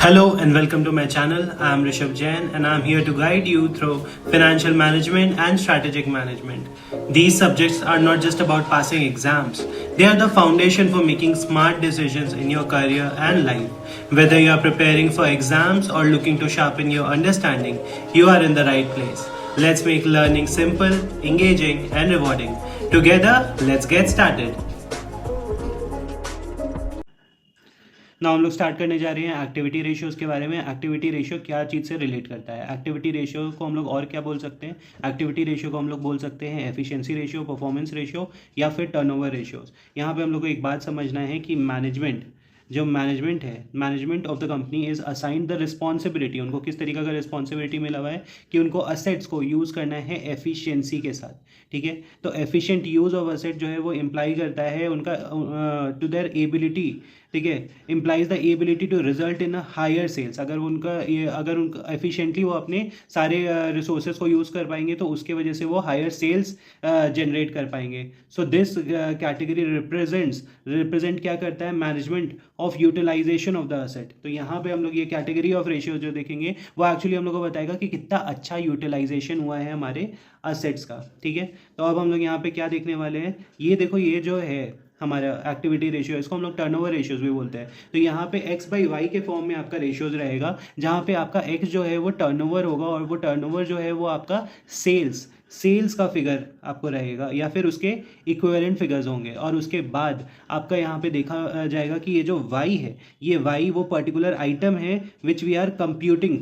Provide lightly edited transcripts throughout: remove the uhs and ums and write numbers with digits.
Hello and welcome to my channel. I am Rishabh Jain and I am here to guide you through financial management and strategic management. These subjects are not just about passing exams, they are the foundation for making smart decisions in your career and life. Whether you are preparing for exams or looking to sharpen your understanding, you are in the right place. Let's make learning simple, engaging, and rewarding. Together, let's get started. ना हम लोग start करने जा रहे हैं activity ratios के बारे में। एक्टिविटी रेशियो क्या चीज़ से रिलेट करता है? एक्टिविटी रेशियो को हम लोग और क्या बोल सकते हैं? एक्टिविटी रेशियो को हम लोग बोल सकते हैं एफिशिएंसी रेशियो, परफॉर्मेंस रेशियो या फिर टर्नओवर रेशियोज़। यहाँ पे हम लोग को एक बात समझना है कि मैनेजमेंट है, management of the company is assigned the responsibility. उनको किस तरीके का रिस्पॉन्सिबिलिटी मिला हुआ है कि उनको असेट्स को यूज़ करना है एफिशिएंसी के साथ। ठीक है, तो एफिशिएंट यूज़ ऑफ असेट जो है वो इम्प्लाई करता है उनका टू देयर एबिलिटी। ठीक है, employees the ability to result in higher sales. अगर उनका एफिशिएंटली वो अपने सारे रिसोर्सेज को यूज़ कर पाएंगे तो उसके वजह से वो हायर सेल्स जनरेट कर पाएंगे। सो दिस कैटेगरी रिप्रेजेंट क्या करता है? Management of utilization of the asset. तो यहाँ पे हम लोग ये कैटेगरी ऑफ रेशियो जो देखेंगे वो एक्चुअली हम लोग को बताएगा कि कितना अच्छा यूटिलाइजेशन हुआ है हमारे असेट्स का। ठीक है, तो अब हम लोग यहाँ पे क्या देखने वाले हैं, ये देखो, ये जो है हमारा एक्टिविटी रेशियो, इसको हम लोग टर्नओवर रेशियोज भी बोलते हैं। तो यहाँ पे एक्स बाई वाई के फॉर्म में आपका रेशियोज रहेगा, जहाँ पे आपका एक्स जो है वो टर्नओवर होगा और वो टर्नओवर जो है वो आपका सेल्स का फिगर आपको रहेगा या फिर उसके इक्विवेलेंट फिगर्स होंगे। और उसके बाद आपका यहाँ पे देखा जाएगा कि ये जो वाई है, ये वाई वो पर्टिकुलर आइटम है which we are computing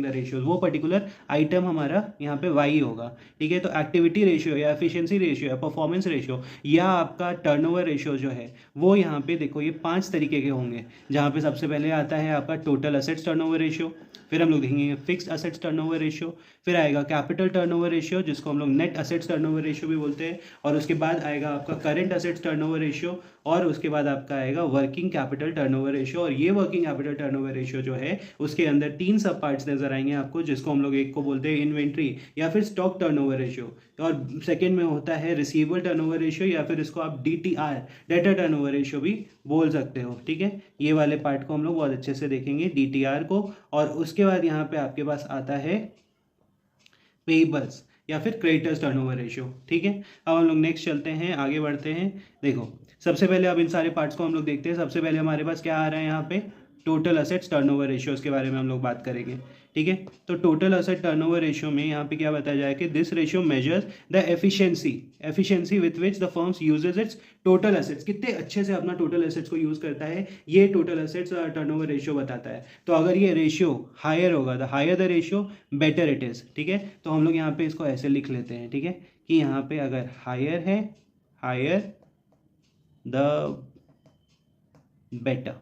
the ratios. वो पर्टिकुलर आइटम हमारा यहाँ पे वाई होगा। ठीक है, तो एक्टिविटी रेशियो या एफिशिएंसी रेशियो या परफॉर्मेंस रेशियो या आपका टर्नओवर रेशियो जो है वो यहाँ पे देखो ये 5 तरीके के होंगे, जहाँ पे सबसे पहले आता है आपका टोटल असेट्स टर्नओवर रेशियो, फिर हम लोग देखेंगे फिक्स्ड असेट्स टर्नओवर रेशियो, फिर आएगा कैपिटल टर्नओवर रेशियो जिसको हम लोग नेट असेट्स टर्नओवर रेशियो भी बोलते हैं, और उसके बाद आएगा आपका करंट असेट्स टर्नओवर रेशियो, और उसके बाद आपका आएगा वर्किंग कैपिटल टर्नओवर रेशियो। और ये वर्किंग कैपिटल टर्नओवर रेशियो जो है उसके अंदर 3 सब पार्ट्स नजर आएंगे आपको, जिसको हम लोग एक को बोलते हैं इन्वेंट्री या फिर स्टॉक टर्नओवर रेशियो, और सेकेंड में होता है रिसीवेबल टर्नओवर रेशियो या फिर इसको आप DTR डेटर टर्नओवर रेशियो भी बोल सकते हो। ठीक है, ये वाले पार्ट को हम लोग बहुत अच्छे से देखेंगे, DTR को। और उसके बाद यहाँ पे आपके पास आता है पेबल्स या फिर क्रेडिटर्स टर्नओवर रेशियो। ठीक है, अब हम लोग नेक्स्ट चलते हैं, आगे बढ़ते हैं। देखो, सबसे पहले अब इन सारे पार्ट्स को हम लोग देखते हैं। सबसे पहले हमारे पास क्या आ रहा है यहाँ पे, टोटल असेट्स टर्नओवर रेशियोज के बारे में हम लोग बात करेंगे। ठीक है, तो टोटल असेट टर्नओवर रेशियो में यहाँ पे क्या बताया जाए कि this ratio measures the efficiency with which the firms uses it's total assets. कितने अच्छे से अपना टोटल असेट्स को यूज करता है, ये टोटल असेट्स टर्नओवर रेशियो बताता है। तो अगर ये रेशियो हायर होगा, the higher the ratio better it is. ठीक है, तो हम लोग यहाँ पे इसको ऐसे लिख लेते हैं। ठीक है, कि यहाँ पे अगर हायर है, हायर द बेटर।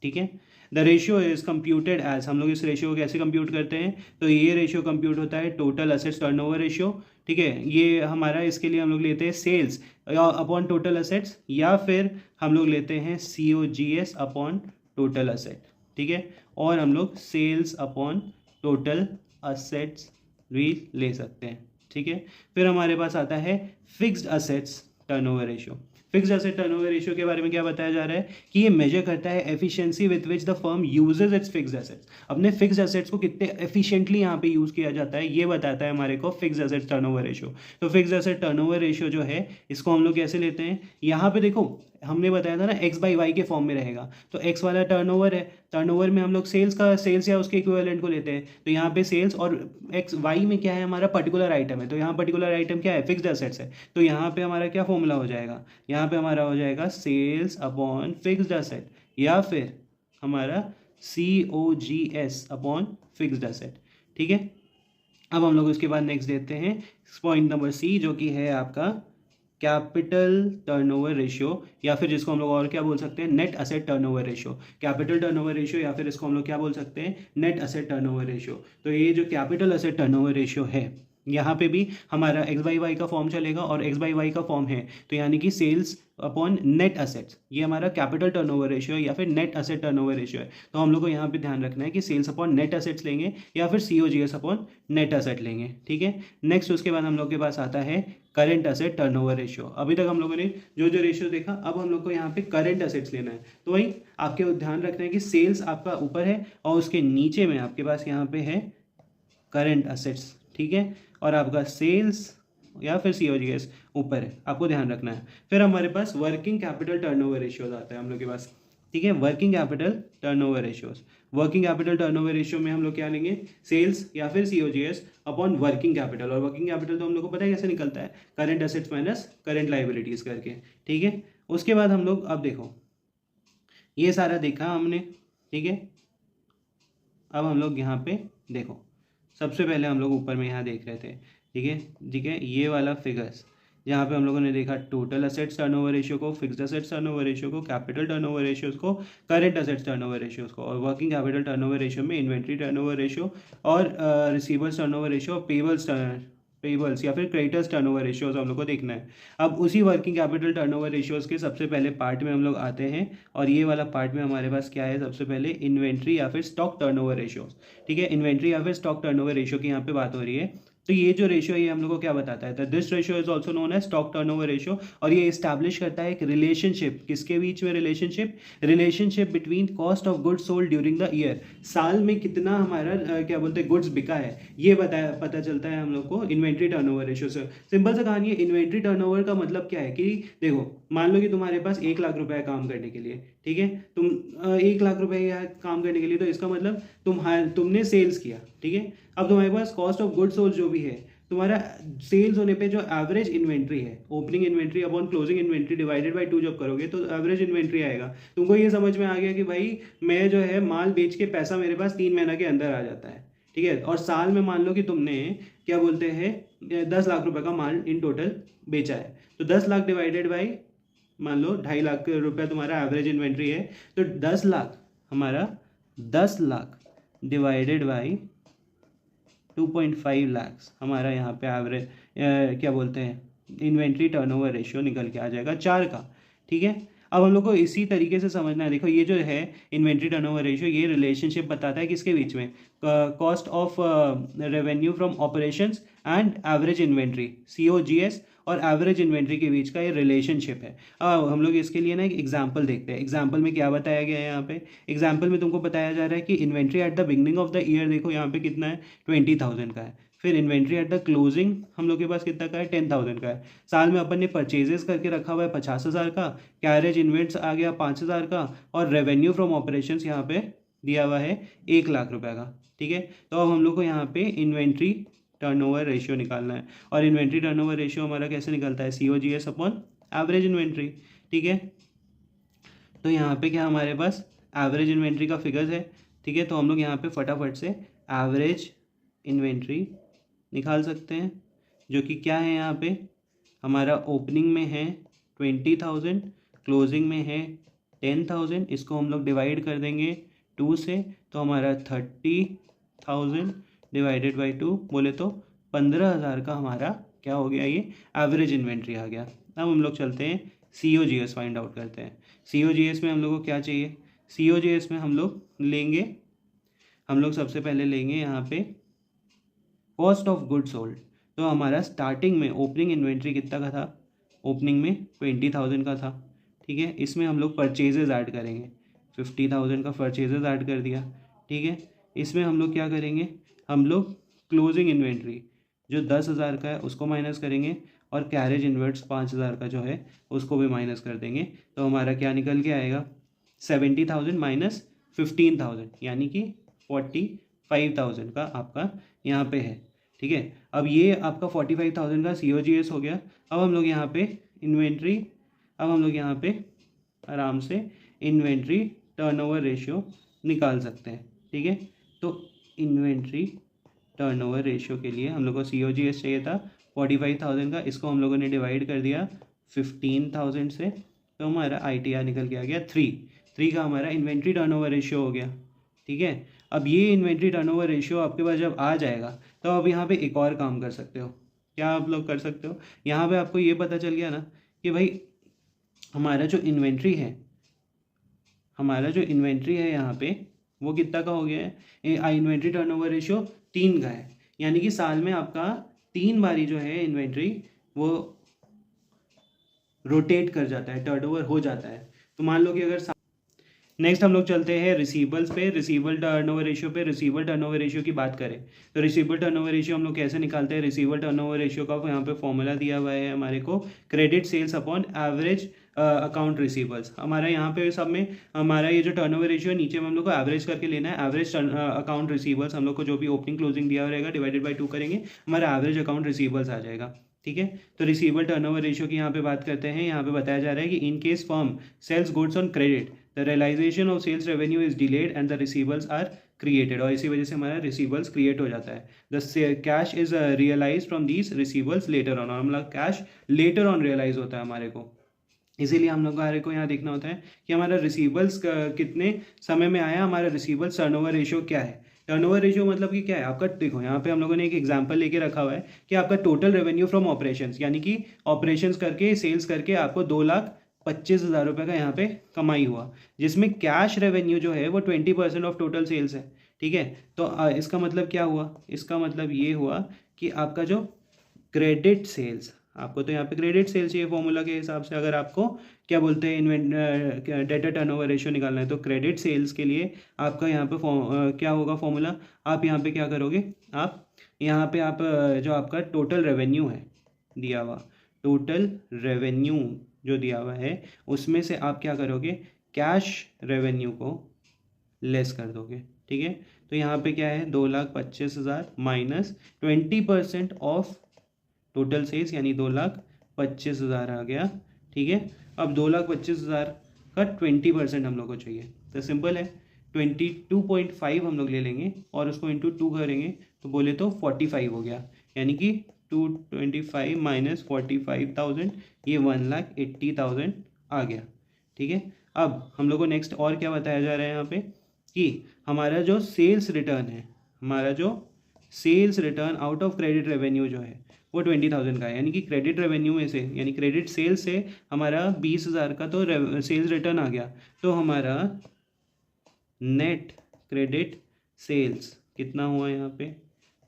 ठीक है, the ratio is computed as, हम लोग इस रेशियो को कैसे कंप्यूट करते हैं, तो ये रेशियो कंप्यूट होता है टोटल असेट्स टर्नओवर रेशियो। ठीक है, ये हमारा, इसके लिए हम लोग लेते हैं सेल्स अपॉन टोटल असेट्स, या फिर हम लोग लेते हैं COGS अपॉन टोटल असेट। ठीक है, और हम लोग सेल्स अपॉन टोटल असेट्स भी ले सकते हैं। ठीक है, फिर हमारे पास आता है fixed assets turnover ratio. Fixed asset turnover ratio के बारे में क्या बताया जा रहा है कि ये मेजर करता है efficiency with which the firm uses it's fixed assets. अपने फिक्स्ड एसेट्स को कितने एफिशिएंटली यहाँ पे यूज किया जाता है ये बताता है हमारे को फिक्स्ड एसेट टर्नओवर रेशियो। तो फिक्स्ड एसेट टर्नओवर रेशियो जो है इसको हम लोग कैसे लेते हैं, यहाँ पे देखो हमने बताया था ना एक्स बाई वाई के फॉर्म में रहेगा। तो एक्स वाला टर्नओवर है, टर्नओवर में हम लोग सेल्स या उसके इक्विवेलेंट को लेते हैं। तो यहाँ पे सेल्स, और एक्स वाई में क्या है हमारा पर्टिकुलर आइटम है, तो यहाँ पर्टिकुलर आइटम क्या है, फिक्स्ड एसेट्स है। तो यहाँ पे हमारा क्या फॉर्मूला हो जाएगा, यहाँ पे हमारा हो जाएगा सेल्स अपॉन फिक्स्ड एसेट या फिर हमारा COGS अपॉन फिक्स्ड एसेट। ठीक है, अब हम लोग उसके बाद नेक्स्ट देते हैं पॉइंट नंबर C, जो कि है आपका कैपिटल टर्नओवर रेशियो, या फिर जिसको हम लोग और क्या बोल सकते हैं, net asset turnover ratio. Capital turnover ratio या फिर इसको हम लोग क्या बोल सकते हैं, नेट असेट टर्नओवर रेशियो। तो ये जो कैपिटल असेट टर्नओवर रेशियो है यहाँ पे भी हमारा एक्स बाई वाई का फॉर्म चलेगा और एक्स बाई वाई का फॉर्म है, तो यानी कि सेल्स अपॉन नेट असेट्स, ये हमारा कैपिटल टर्नओवर रेशियो या फिर नेट असेट टर्नओवर रेशियो है। तो हम लोग को यहाँ पे ध्यान रखना है कि सेल्स अपॉन नेट असेट्स लेंगे या फिर COGS अपॉन नेट असेट लेंगे, ठीक है। नेक्स्ट उसके बाद हम लोग के पास आता है करंट असेट टर्नओवर रेशियो। अभी तक हम लोगों ने जो जो रेशियो देखा, अब हम लोग को यहाँ पे करंट असेट्स लेना है। तो वही आपके ध्यान रखना है कि सेल्स आपका ऊपर है और उसके नीचे में आपके पास यहाँ पे है करंट असेट्स, ठीक है, और आपका सेल्स या फिर COGS ऊपर है, आपको ध्यान रखना है। फिर हमारे पास वर्किंग कैपिटल टर्नओवर रेशियोज आता है हम लोग के पास, ठीक है। Working capital turnover ratios, working capital turnover ratio में हम लोग क्या लेंगे, सेल्स या फिर COGS अपॉन वर्किंग कैपिटल। और वर्किंग कैपिटल तो हम लोग को पता है कैसे निकलता है, current assets minus current liabilities करके, ठीक है। उसके बाद हम लोग, अब देखो ये सारा देखा हमने, ठीक है। अब हम लोग यहाँ पे देखो, सबसे पहले हम लोग ऊपर में यहाँ देख रहे थे, ठीक है, ठीक है, ये वाला फिगर्स जहाँ पे हम लोगों ने देखा टोटल असेट्स टर्नओवर रेशियो को, फिक्स्ड असेट्स टर्नओवर रेशियो को, कैपिटल टर्नओवर रेशियोज को, करंट असेट्स टर्नओवर रेशियोज को, और वर्किंग कैपिटल टर्नओवर रेशियो में इन्वेंट्री टर्नओवर रेशियो और रिसीवर्स टर्नओवर रेशियो, पेबल्स या फिर क्रेडिटर्स टर्नओवर रेशियोज हम लोग को देखना है। अब उसी वर्किंग कैपिटल टर्नओवर रेशियोज के सबसे पहले पार्ट में हम लोग आते हैं, और ये वाला पार्ट में हमारे पास क्या है, सबसे पहले इन्वेंट्री या फिर स्टॉक टर्नओवर रेशियोज, ठीक है। इन्वेंट्री या फिर स्टॉक टर्नओवर रेशियो की यहाँ पे बात हो रही है। तो ये जो रेशियो है ये हम लोग को क्या बताता है, this ratio is also known as stock turnover ratio, और ये इस्टेब्लिश करता है एक रिलेशनशिप, किसके बीच में relationship between cost of goods sold during the year, साल में कितना हमारा क्या बोलते हैं गुड्स बिका है, ये पता चलता है हम लोग को इन्वेंट्री टर्नओवर रेशियो से। सिंपल सा कहानी है, इन्वेंट्री टर्नओवर का मतलब क्या है कि देखो, मान लो कि तुम्हारे पास 1 लाख रुपए काम करने के लिए, ठीक है, तुम 1 लाख रुपए काम करने के लिए, तो इसका मतलब तुमने सेल्स किया, ठीक है। अब तुम्हारे पास कॉस्ट ऑफ गुड्स सोल्ड जो भी है, तुम्हारा सेल्स होने पे जो एवरेज इन्वेंट्री है, opening inventory upon closing inventory divided by 2 जब करोगे तो एवरेज इन्वेंट्री आएगा। तुमको ये समझ में आ गया कि भाई मैं जो है माल बेच के पैसा मेरे पास 3 महीना के अंदर आ जाता है, ठीक है। और साल में मान लो कि तुमने क्या बोलते हैं 10 लाख रुपए का माल इन टोटल बेचा है, तो 10 लाख डिवाइडेड बाई मान लो 2.5 लाख रुपया तुम्हारा एवरेज इन्वेंट्री है, तो 10 लाख हमारा 10 लाख डिवाइडेड बाई 2.5 लाख हमारा यहाँ पे एवरेज क्या बोलते हैं इन्वेंट्री टर्नओवर रेशियो निकल के आ जाएगा 4 का, ठीक है। अब हम लोग को इसी तरीके से समझना है, देखो ये जो है इन्वेंट्री टर्नओवर रेशियो, ये रिलेशनशिप बताता है किसके बीच में, cost of revenue from operations and average inventory, COGS और एवरेज इन्वेंट्री के बीच का ये रिलेशनशिप है। अब हम लोग इसके लिए ना एक एग्जांपल देखते हैं। एग्जांपल में क्या बताया गया है, यहाँ पे एग्जांपल में तुमको बताया जा रहा है कि inventory at the beginning of the year, देखो यहाँ पे कितना है 20,000 का है, फिर इन्वेंट्री एट द क्लोजिंग हम लोग के पास कितना का है 10,000 का है, साल में अपन ने परचेजेस करके रखा हुआ है 50,000 का, कैरेज इन्वेंट्स आ गया 5,000 का, और रेवेन्यू फ्रॉम ऑपरेशंस यहाँ पे दिया हुआ है 1 लाख रुपए का, ठीक है। तो अब हम लोग को यहाँ पे इन्वेंट्री टर्नओवर रेशियो निकालना है, और इन्वेंट्री टर्नओवर रेशियो हमारा कैसे निकलता है, COGS अपॉन एवरेज इन्वेंट्री, ठीक है। तो यहाँ पे क्या हमारे पास एवरेज इन्वेंट्री का फिगर्स है, ठीक है। तो हम लोग यहाँ पे फटाफट से एवरेज इन्वेंट्री निकाल सकते हैं, जो कि क्या है यहाँ पे हमारा ओपनिंग में है 20,000, क्लोजिंग में है 10,000, इसको हम लोग डिवाइड कर देंगे 2 से, तो हमारा 30,000 डिवाइडेड बाई 2 बोले तो 15,000 का हमारा क्या हो गया, ये एवरेज इन्वेंट्री आ गया। अब हम लोग चलते हैं COGS फाइंड आउट करते हैं। COGS में हम लोग को क्या चाहिए, COGS में हम लोग लेंगे, हम लोग सबसे पहले लेंगे यहाँ पे कॉस्ट ऑफ गुड सोल्ड। तो हमारा स्टार्टिंग में ओपनिंग इन्वेंट्री कितना का था, ओपनिंग में 20,000 का था, ठीक है। इसमें हम लोग परचेजेज ऐड करेंगे, 50,000 का परचेजेज ऐड कर दिया, ठीक है। इसमें हम लोग क्या करेंगे, हम लोग क्लोजिंग इन्वेंट्री जो 10,000 का है उसको माइनस करेंगे, और कैरेज इन्वेंट्स 5,000 का जो है उसको भी माइनस कर देंगे। तो हमारा क्या निकल के आएगा 70,000 माइनस 15,000, यानी कि 45,000 का आपका यहाँ पे है, ठीक है। अब ये आपका 45,000 का COGS हो गया। अब हम लोग यहाँ पे इन्वेंट्री, अब हम लोग यहाँ पे आराम से इन्वेंट्री टर्नओवर रेशियो निकाल सकते हैं, ठीक है। तो इन्वेंट्री टर्नओवर रेशियो के लिए हम लोग को COGS चाहिए था 45,000 का, इसको हम लोगों ने डिवाइड कर दिया 15,000 से, तो हमारा ITR निकल के आ गया 3 का हमारा इन्वेंट्री टर्नओवर रेशियो हो गया, ठीक है। अब ये इन्वेंट्री टर्नओवर रेशियो आपके पास जब आ जाएगा तो अब यहाँ पे एक और काम कर सकते हो। क्या आप लोग कर सकते हो, यहाँ पे आपको ये पता चल गया ना कि भाई हमारा जो इन्वेंट्री है, यहाँ पे वो कितना का हो गया है, इन्वेंट्री टर्नओवर रेशियो 3 का है, यानी कि साल में आपका 3 बारी जो है इन्वेंट्री वो रोटेट कर जाता है, टर्नओवर हो जाता है। तो मान लो कि अगर नेक्स्ट हम लोग चलते हैं रिसीवल्स पे, रिसीवल टर्नओवर रेशियो पे। रिसीवल टर्नओवर रेशियो की बात करें तो रिसीवल टर्नओवर रेशियो हम लोग कैसे निकालते हैं, रिसीवल टर्नओवर रेशियो का यहाँ पे फॉर्मूला दिया हुआ है हमारे को, credit sales upon average account receivables. हमारा यहाँ पे सब में हमारा ये जो टर्नओवर रेशियो है नीचे में हम लोग को एवरेज करके लेना है, एवरेज अकाउंट रिसीवल्स हम लोग को जो भी ओपनिंग क्लोजिंग दिया रहेगा डिवाइडेड बाई 2 करेंगे, हमारा एवरेज अकाउंट रिसीवल्स आ जाएगा। ठीक है, तो रिसीवल टर्नओवर रेशियो की यहाँ पे बात करते हैं। यहाँ पे बताया जा रहा है कि in case firm sells goods on credit the realisation of sales revenue is delayed and the receivables are created, और इसी वजह से हमारा रिसीवल्स क्रिएट हो जाता है। The cash is realise from these receivables later on, और हमारा कैश लेटर ऑन रियलाइज होता है हमारे को। इसीलिए हम लोग को यहाँ देखना होता है कि हमारा रिसीवल्स कितने समय में आया, हमारा रिसीवल्स टर्नओवर रेशियो क्या है। टर्नओवर रेशियो मतलब कि क्या है आपका, देखो यहाँ पे हम लोगों ने एक एग्जांपल लेके रखा हुआ है कि आपका टोटल रेवेन्यू फ्रॉम ऑपरेशंस, यानी कि ऑपरेशंस करके सेल्स करके आपको 2,25,000 रुपये का यहाँ पे कमाई हुआ, जिसमें कैश रेवेन्यू जो है वो 20% ऑफ टोटल सेल्स है। ठीक है, तो इसका मतलब क्या हुआ, इसका मतलब ये हुआ कि आपका जो क्रेडिट सेल्स, आपको तो यहाँ पे क्रेडिट सेल्स चाहिए फॉर्मूला के हिसाब से, अगर आपको क्या बोलते हैं डेटा टर्नओवर रेशियो निकालना है, तो क्रेडिट सेल्स के लिए आपका यहाँ पे क्या होगा फॉर्मूला, आप यहाँ पे क्या करोगे, आप यहाँ पे आप जो आपका टोटल रेवेन्यू है दिया हुआ, टोटल रेवेन्यू जो दिया हुआ है उसमें से आप क्या करोगे, कैश रेवेन्यू को लेस कर दोगे। ठीक है, तो यहाँ पे क्या है 2,25,000 माइनस 20% ऑफ टोटल सेल्स, यानी 2,25,000 आ गया। ठीक है, अब 2,25,000 का 20% हम लोग को चाहिए, तो सिंपल है 22.5 हम लोग ले लेंगे और उसको इंटू 2 करेंगे तो बोले तो 45 हो गया, यानी कि 225 माइनस 45,000 ये 1,80,000 आ गया। ठीक है, अब हम लोग को नेक्स्ट और क्या बताया जा रहा है यहाँ पे कि हमारा जो सेल्स रिटर्न है, हमारा जो sales return out of credit revenue जो है वो 20,000 का है, यानी कि क्रेडिट रेवेन्यू में से, यानी क्रेडिट सेल्स से हमारा 20,000 का तो सेल्स रिटर्न आ गया, तो हमारा नेट क्रेडिट सेल्स कितना हुआ, यहाँ पे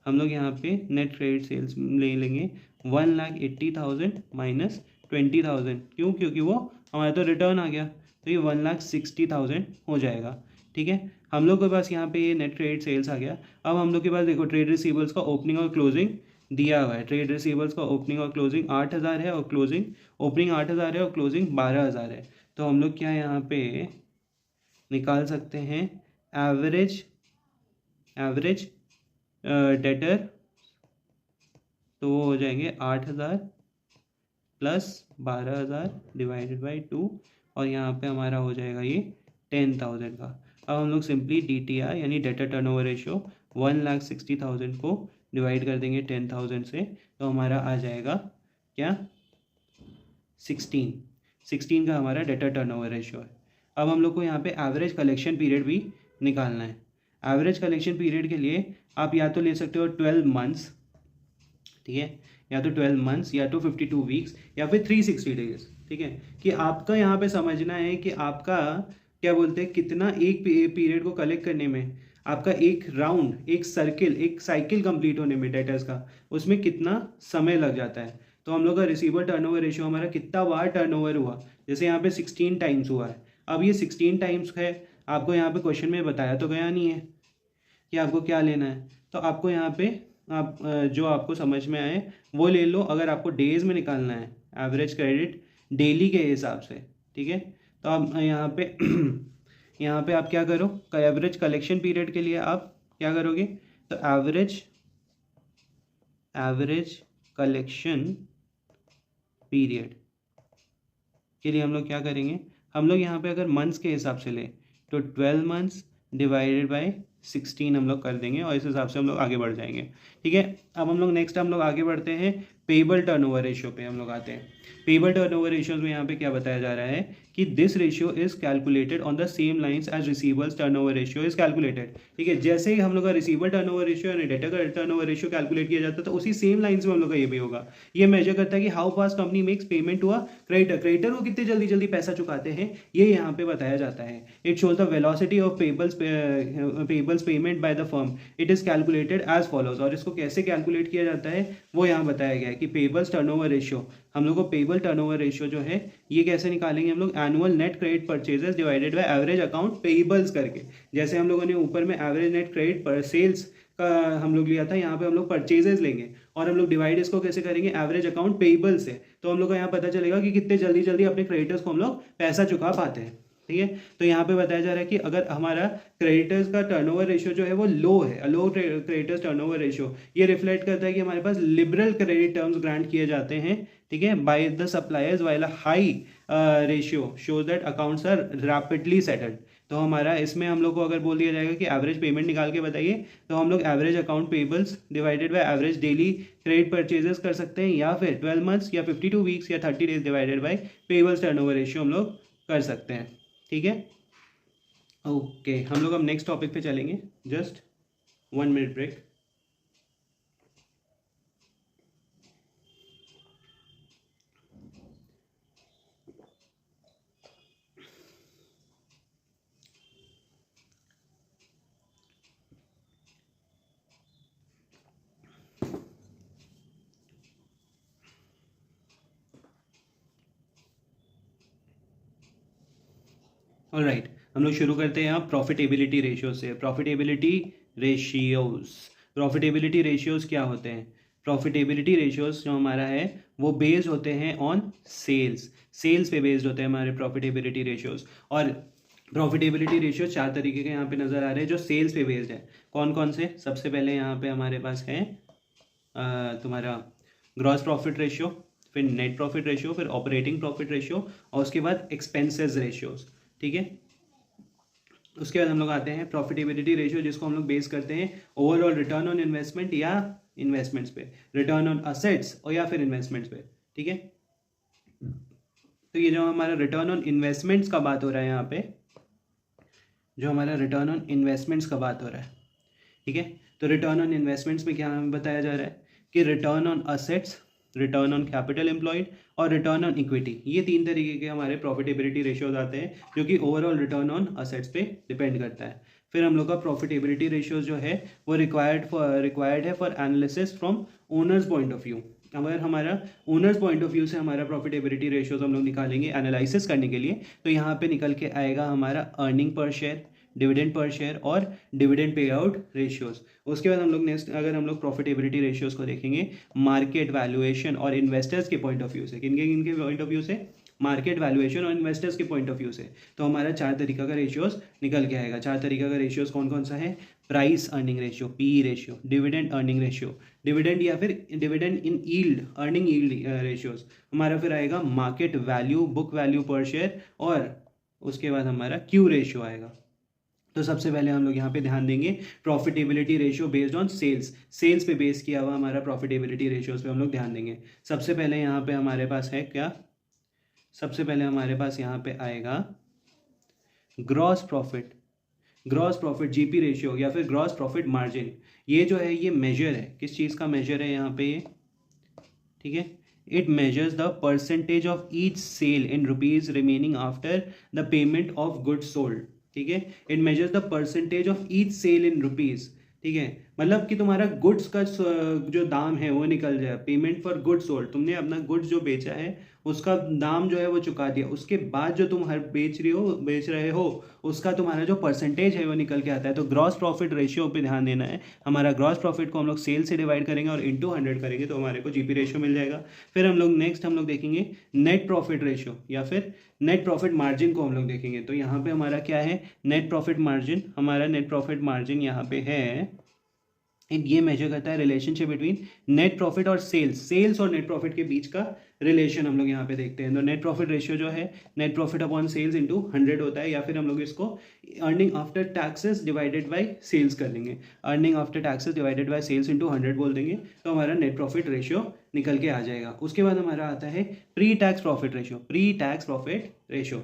हम लोग यहाँ पे नेट क्रेडिट सेल्स ले लेंगे 1,80,000 माइनस 20,000, क्यों, क्योंकि वो हमारा तो रिटर्न आ गया, तो ये 1,60,000 हो जाएगा। ठीक है, हम लोग के पास यहाँ पे ये नेट क्रेडिट सेल्स आ गया। अब हम लोग के पास देखो ट्रेड रिसीवल्स का ओपनिंग और क्लोजिंग दिया हुआ है, ट्रेड रिसीवल्स का ओपनिंग और क्लोजिंग 8,000 है और क्लोजिंग ओपनिंग 8,000 है और क्लोजिंग 12,000 है, तो हम लोग क्या यहाँ पे निकाल सकते हैं एवरेज डेटर, तो वो हो जाएंगे 8,000 प्लस 12,000 डिवाइडेड बाई 2, और यहाँ पे हमारा हो जाएगा ये 10,000 का। अब हम लोग सिंपली DTR यानी डेटा टर्नओवर रेशियो 1,60,000 को डिवाइड कर देंगे 10,000 से, तो हमारा आ जाएगा क्या 16 का हमारा डेटा टर्नओवर रेशियो है। अब हम लोग को यहाँ पे एवरेज कलेक्शन पीरियड भी निकालना है। एवरेज कलेक्शन पीरियड के लिए आप या तो ले सकते हो 12 मंथ्स, ठीक है, या तो 12 मंथ्स या तो 52 वीक्स या फिर 360 डेज। ठीक है, कि आपका यहाँ पे समझना है कि आपका क्या बोलते हैं कितना एक पीरियड को कलेक्ट करने में, आपका एक राउंड, एक सर्किल, एक साइकिल कंप्लीट होने में डेटर्स का, उसमें कितना समय लग जाता है। तो हम लोग का रिसीवर टर्नओवर रेशियो हमारा कितना बार टर्नओवर हुआ, जैसे यहाँ पे 16 टाइम्स हुआ है। अब ये 16 टाइम्स है, आपको यहाँ पे क्वेश्चन में बताया तो गया नहीं है कि आपको क्या लेना है, तो आपको यहाँ पे आप जो आपको समझ में आए वो ले लो। अगर आपको डेज में निकालना है एवरेज क्रेडिट डेली के हिसाब से, ठीक है, तो आप यहाँ पे यहाँ पे आप क्या करो, एवरेज कलेक्शन पीरियड के लिए आप क्या करोगे, तो एवरेज कलेक्शन पीरियड के लिए हम लोग क्या करेंगे, हम लोग यहाँ पे अगर मंथ्स के हिसाब से ले तो 12 मंथ्स डिवाइडेड बाय 16 हम लोग कर देंगे और इस हिसाब से हम लोग आगे बढ़ जाएंगे। ठीक है, अब हम लोग नेक्स्ट हम लोग आगे बढ़ते हैं पेबल टर्नओवर रेशियो पे हम लोग आते हैं। पेबल टर्नओवर रेशियोज में यहाँ पे क्या बताया जा रहा है कि this ratio is calculated on the same lines as receivers turnover ratio is calculated. ठीक है, जैसे ही हम लोग का रिसीवर टर्नओवर रेशियो और डेटा का टर्नओवर रेशियो कैलकुलेट किया जाता है तो उसी सेम लाइंस में हम लोग का ये भी होगा। ये मेजर करता है कि how fast company makes payment to a creditor, creditor को कितने जल्दी जल्दी पैसा चुकाते हैं, ये यहाँ पे बताया जाता है। It shows the velocity of payables payment by the firm, it is calculated as follows. और इसको कैसे कैलकुलेट किया जाता है वो यहाँ बताया गया है कि पेबल्स टर्नओवर रेशियो, हम लोग को पेबल टर्नओवर रेशियो जो है ये कैसे निकालेंगे हम लोग, annual net credit purchases divided by average account payables करके। जैसे हम लोगों ने ऊपर में एवरेज नेट क्रेडिट पर सेल्स का हम लोग लिया था, यहाँ पे हम लोग परचेजेस लेंगे और हम लोग डिवाइड इसको कैसे करेंगे, एवरेज अकाउंट पेबल से। तो हम लोग को यहाँ पता चलेगा कि कितने जल्दी जल्दी अपने क्रेडिटर्स को हम लोग पैसा चुका पाते हैं। ठीक है, तो यहाँ पे बताया जा रहा है कि अगर हमारा क्रेडिटर्स का टर्नओवर रेशियो जो है वो लो है, लो क्रेडिटर्स टर्नओवर रेशियो, ये रिफ्लेक्ट करता है कि हमारे पास लिबरल क्रेडिट टर्म्स ग्रांट किए जाते हैं। ठीक है, by the suppliers while a high ratio shows that accounts are rapidly settled. तो हमारा इसमें हम लोग को अगर बोल दिया जाएगा कि एवरेज पेमेंट निकाल के बताइए, तो हम लोग average account payables divided by average daily credit purchases कर सकते हैं, या फिर 12 मंथ्स या 52 वीक्स या 30 days divided by payables turnover ratio हम लोग कर सकते हैं। ठीक है, ओके, हम लोग अब नेक्स्ट टॉपिक पे चलेंगे। Just 1 minute break. ऑलराइट, हम लोग शुरू करते हैं यहाँ प्रॉफिटेबिलिटी रेशियो से। प्रॉफिटेबिलिटी रेशियोज क्या होते हैं? प्रॉफिटेबिलिटी रेशियोज जो हमारा है वो बेस्ड होते हैं ऑन सेल्स पे बेस्ड होते हैं हमारे प्रॉफिटेबिलिटी रेशियोज। और प्रॉफिटेबिलिटी रेशियो 4 तरीके के यहाँ पे नज़र आ रहे हैं जो सेल्स पे बेस्ड है। कौन कौन से? सबसे पहले यहाँ पे हमारे पास है तुम्हारा ग्रॉस प्रॉफिट रेशियो, फिर नेट प्रॉफिट रेशियो, फिर ऑपरेटिंग प्रॉफिट रेशियो, और उसके बाद एक्सपेंसेस रेशियोज। ठीक है, उसके बाद हम लोग आते हैं प्रॉफिटेबिलिटी रेशियो, जिसको हम लोग बेस करते हैं ओवरऑल रिटर्न ऑन इन्वेस्टमेंट या इन्वेस्टमेंट्स पे, रिटर्न ऑन असेट्स और या फिर इन्वेस्टमेंट्स पे। ठीक है, तो ये जो हमारा रिटर्न ऑन इन्वेस्टमेंट्स का बात हो रहा है यहाँ पे, जो हमारा रिटर्न ऑन इन्वेस्टमेंट्स का बात हो रहा है, ठीक है, तो रिटर्न ऑन इन्वेस्टमेंट्स में क्या हमें बताया जा रहा है कि return on assets, return on capital employed और रिटर्न ऑन इक्विटी, ये 3 तरीके के हमारे प्रॉफिटेबिलिटी रेशियोज आते हैं जो कि ओवरऑल रिटर्न ऑन असेट्स पे डिपेंड करता है। फिर हम लोग का प्रॉफिटेबिलिटी रेशियोज जो है वो रिक्वायर्ड है for analysis from owners point of view. अगर हमारा ओनर्स पॉइंट ऑफ व्यू से हमारा प्रॉफिटेबिलिटी रेशियोज हम लोग निकालेंगे एनालिसिस करने के लिए, तो यहाँ पे निकल के आएगा हमारा earning per share, dividend per share और डिविडेंड पे आउट रेशियोज। उसके बाद हम लोग नेक्स्ट अगर हम लोग प्रॉफिटेबिलिटी रेशियोज को देखेंगे मार्केट वैल्यूएशन और इन्वेस्टर्स के पॉइंट ऑफ व्यू से, किनके पॉइंट ऑफ व्यू से? मार्केट वैल्यूएशन और इन्वेस्टर्स के पॉइंट ऑफ व्यू से। तो हमारा 4 तरीका का रेशियोज निकल के आएगा। 4 तरीका का रेशियोज कौन कौन सा है? Price earning ratio, PE ratio, dividend earning ratio, dividend या फिर dividend in yield, earning yield ratios हमारा, फिर आएगा market value, book value per share, और उसके बाद हमारा क्यू रेशियो आएगा। तो सबसे पहले हम लोग यहाँ पे ध्यान देंगे profitability ratio based on sales पे बेस किया हुआ हमारा प्रॉफिटेबिलिटी रेशियोज पे हम लोग ध्यान देंगे। सबसे पहले यहाँ पे हमारे पास है क्या? सबसे पहले हमारे पास यहाँ पे आएगा ग्रॉस प्रॉफिट जीपी रेशियो या फिर ग्रॉस प्रॉफिट मार्जिन। ये जो है ये मेजर है, किस चीज़ का मेजर है यहाँ पे ये? ठीक है, it measures the percentage of each sale in rupees remaining after the payment of goods sold. ठीक है, it measures the percentage of each sale in rupees. ठीक है, मतलब कि तुम्हारा गुड्स का जो दाम है वो निकल जाए, पेमेंट फॉर गुड्स सोल्ड, तुमने अपना गुड्स जो बेचा है उसका दाम जो है वो चुका दिया, उसके बाद जो तुम बेच रहे हो उसका तुम्हारा जो परसेंटेज है वो निकल के आता है। तो ग्रॉस प्रॉफिट रेशियो पे ध्यान देना है। हमारा ग्रॉस प्रॉफिट को हम लोग सेल से डिवाइड करेंगे और इंटू 100 करेंगे तो हमारे को जीपी रेशियो मिल जाएगा। फिर हम लोग नेक्स्ट हम लोग देखेंगे नेट प्रॉफिट रेशियो या फिर नेट प्रॉफिट मार्जिन को हम लोग देखेंगे। तो यहाँ पे हमारा क्या है? Net profit margin. हमारा नेट प्रॉफिट मार्जिन यहाँ पे है ये मेजर करता है रिलेशनशिप बिटवीन नेट प्रॉफिट और सेल्स और नेट प्रॉफिट के बीच का रिलेशन हम लोग यहाँ पे देखते हैं। तो नेट प्रॉफिट रेशियो जो है net profit upon sales into 100 होता है, या फिर हम लोग इसको earning after taxes divided by sales कर लेंगे। Earning after taxes divided by sales into 100 बोल देंगे तो हमारा नेट प्रॉफिट रेशियो निकल के आ जाएगा। उसके बाद हमारा आता है pre tax profit ratio. Pre tax profit ratio,